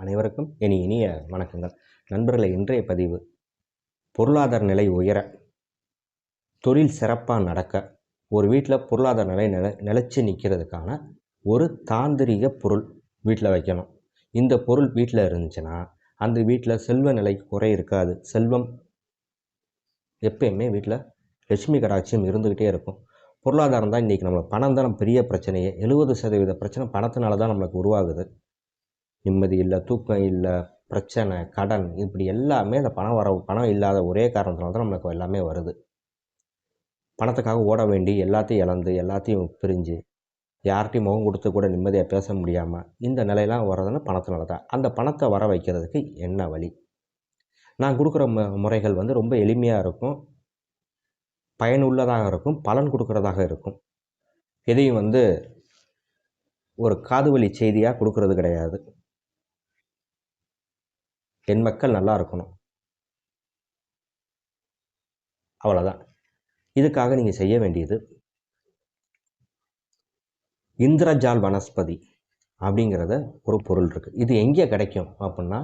அனைவருக்கும் இனிய வணக்கங்கள். நண்பர்களே, இன்றைய பதிவு பொருளாதார நிலை உயர, தொழில் சிறப்பாக நடக்க, ஒரு வீட்டில் பொருளாதார நிலை நிலைச்சி நிற்கிறதுக்கான ஒரு தாந்திரிக பொருள் வீட்டில் வைக்கணும். இந்த பொருள் வீட்டில் இருந்துச்சுன்னா அந்த வீட்டில் செல்வ நிலை குறை இருக்காது. செல்வம் எப்பயுமே வீட்டில் லட்சுமி கடாட்சியம் இருந்துக்கிட்டே இருக்கும். பொருளாதாரம் தான் இன்றைக்கி நம்மளுக்கு பணம் தான் பெரிய பிரச்சனையே. 70% பிரச்சனை பணத்தினால தான் நம்மளுக்கு உருவாகுது. நிம்மதி இல்லை, தூக்கம் இல்லை, பிரச்சனை, கடன், இப்படி எல்லாமே அந்த பணம் இல்லாத ஒரே காரணத்தினால தான் நம்மளுக்கு எல்லாமே வருது. பணத்துக்காக ஓட வேண்டி எல்லாத்தையும் இழந்து எல்லாத்தையும் பிரிஞ்சு யார்கிட்டையும் முகம் கொடுத்து கூட நிம்மதியாக பேச முடியாமல் இந்த நிலையெல்லாம் வர்றதுன்னு பணத்தினால தான். அந்த பணத்தை வர வைக்கிறதுக்கு என்ன வழி? நான் கொடுக்குற முறைகள் ரொம்ப எளிமையாக இருக்கும், பயனுள்ளதாக இருக்கும், பலன் கொடுக்குறதாக இருக்கும். எதையும் ஒரு காதுவழி செய்தியாக கொடுக்கறது கிடையாது. என் மக்கள் நல்லா இருக்கணும், அவ்வளோதான். இதுக்காக நீங்கள் செய்ய வேண்டியது இந்திரஜால் வனஸ்பதி அப்படிங்கிறத ஒரு பொருள் இருக்குது. இது எங்கே கிடைக்கும் அப்படின்னா,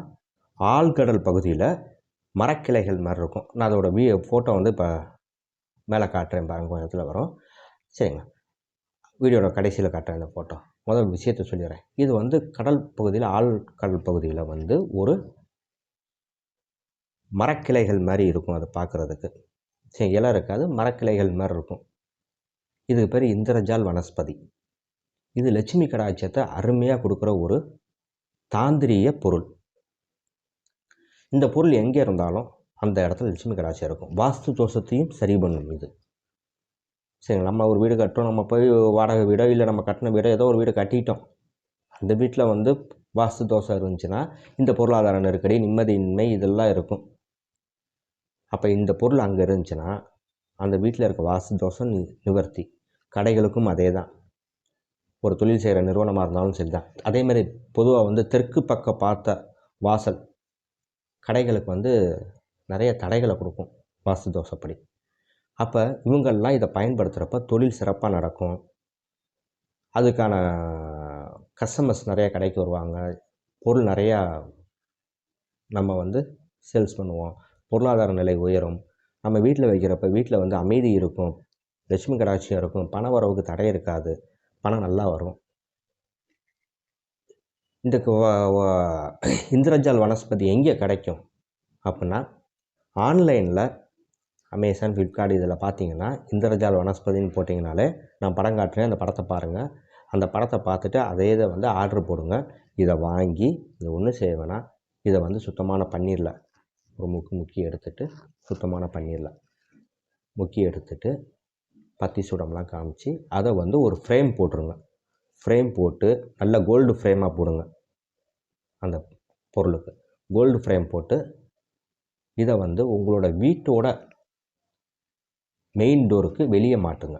ஆழ்கடல் பகுதியில் மரக்கிளைகள் மாதிரி இருக்கும். நான் அதோட ஃபோட்டோ இப்போ மேலே காட்டுறேன் பாருங்க, கொஞ்சம் இடத்துல வரும். சரிங்க, வீடியோட கடைசியில் காட்டுறேன் இந்த ஃபோட்டோ. முதல் விஷயத்தை சொல்லிடுறேன். இது கடல் பகுதியில், ஆழ்கடல் பகுதியில் ஒரு மரக்கிளைகள் மாதிரி இருக்கும். அது பார்க்குறதுக்கு சரி, இலை இருக்காது, மரக்கிளைகள் மாதிரி இருக்கும். இதுக்கு பேர் இந்திரஜால் வனஸ்பதி. இது லட்சுமி கடாட்சியத்தை அருமையாக கொடுக்குற ஒரு தாந்திரிய பொருள். இந்த பொருள் எங்கே இருந்தாலும் அந்த இடத்துல லட்சுமி கடாட்சியம் இருக்கும். வாஸ்து தோஷத்தையும் சரி பண்ணும் இது. சரி, நம்ம ஒரு வீடு கட்டுறோம், நம்ம போய் வாடகை வீடோ இல்லை நம்ம கட்டின வீடோ ஏதோ ஒரு வீடு கட்டிட்டோம். அந்த வீட்டில் வாஸ்து தோஷம் இருந்துச்சுன்னா இந்த பொருளாதார நெருக்கடி, நிம்மதியின்மை இதெல்லாம் இருக்கும். அப்போ இந்த பொருள் அங்கே இருந்துச்சுன்னா அந்த வீட்டில் இருக்க வாஸ்து தோஷம் நிவர்த்தி. கடைகளுக்கும் அதே தான். ஒரு தொழில் செய்கிற நிறுவனமாக இருந்தாலும் சரி தான். அதேமாதிரி பொதுவாக தெற்கு பக்க பார்த்த வாசல் கடைகளுக்கு நிறைய தடைகளை கொடுக்கும் வாஸ்து தோஷப்படி. அப்போ இவங்கள்லாம் இதை பயன்படுத்துகிறப்ப தொழில் சிறப்பாக நடக்கும். அதுக்கான கஸ்டமர்ஸ் நிறையா கடைக்கு வருவாங்க. பொருள் நிறையா நம்ம சேல்ஸ் பண்ணுவோம். பொருளாதார நிலை உயரும். நம்ம வீட்டில் வைக்கிறப்ப வீட்டில் அமைதி இருக்கும், லட்சுமி கடாட்சியம் இருக்கும், பண வரவுக்கு தடை இருக்காது, பணம் நல்லா வரும். இந்த இந்திரஜால் வனஸ்பதி எங்கே கிடைக்கும் அப்படின்னா, ஆன்லைனில் அமேசான், ஃப்ளிப்கார்ட் இதில் பார்த்தீங்கன்னா இந்திரஜால் வனஸ்பதின்னு போட்டிங்கனாலே நான் படம் காட்டுறேன், அந்த படத்தை பாருங்கள். அந்த படத்தை பார்த்துட்டு அதே இதை ஆர்டர் போடுங்க. இதை வாங்கி இதை ஒன்றும் செய்ய வேணாம். இதை சுத்தமான பன்னீரில் ஒரு முக்கி எடுத்துகிட்டு, சுத்தமான பன்னீரில் முக்கி எடுத்துகிட்டு பத்தி சுடம்லாம் காமிச்சு அதை ஒரு ஃப்ரேம் போட்டுருங்க. ஃப்ரேம் போட்டு நல்ல கோல்டு ஃப்ரேமாக போடுங்க. அந்த பொருளுக்கு கோல்டு ஃப்ரேம் போட்டு இதை உங்களோட வீட்டோட மெயின் டோருக்கு வெளியே மாட்டுங்க.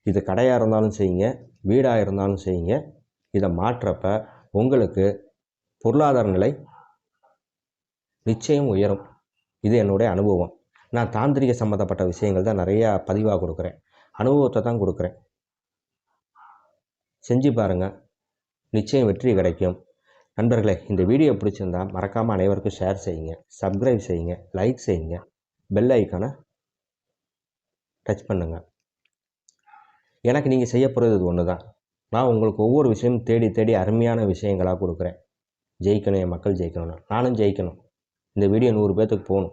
இது கடையாக இருந்தாலும் செய்யுங்க, வீடாக இருந்தாலும் செய்யுங்க. இதை மாட்டுறப்ப உங்களுக்கு பொருளாதார நிலை நிச்சயம் உயரும். இது என்னுடைய அனுபவம். நான் தாந்திரிக சம்மந்தப்பட்ட விஷயங்கள் தான் நிறையா பதிவாக கொடுக்குறேன், அனுபவத்தை தான் கொடுக்குறேன். செஞ்சு பாருங்கள், நிச்சயம் வெற்றி கிடைக்கும். நண்பர்களே, இந்த வீடியோ பிடிச்சிருந்தால் மறக்காமல் அனைவருக்கும் ஷேர் செய்யுங்க, சப்ஸ்கிரைப் செய்யுங்க, லைக் செய்யுங்க, பெல் ஐக்கானை டச் பண்ணுங்கள். எனக்கு நீங்கள் செய்ய போகிறது இது ஒன்று தான். நான் உங்களுக்கு ஒவ்வொரு விஷயமும் தேடி தேடி அருமையான விஷயங்களாக கொடுக்குறேன். ஜெயிக்கணும், என் மக்கள் ஜெயிக்கணும்னா நானும் ஜெயிக்கணும். இந்த வீடியோ 100 பேர்த்துக்கு போகணும்.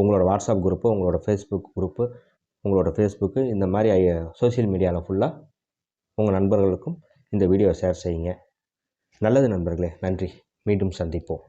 உங்களோட வாட்ஸ்அப் குரூப்பு, உங்களோட ஃபேஸ்புக் குரூப்பு, உங்களோட ஃபேஸ்புக்கு, இந்த மாதிரி சோஷியல் மீடியாவில் ஃபுல்லாக உங்கள் நண்பர்களுக்கும் இந்த வீடியோவை ஷேர் செய்யுங்க. நல்லது நண்பர்களே, நன்றி. மீண்டும் சந்திப்போம்.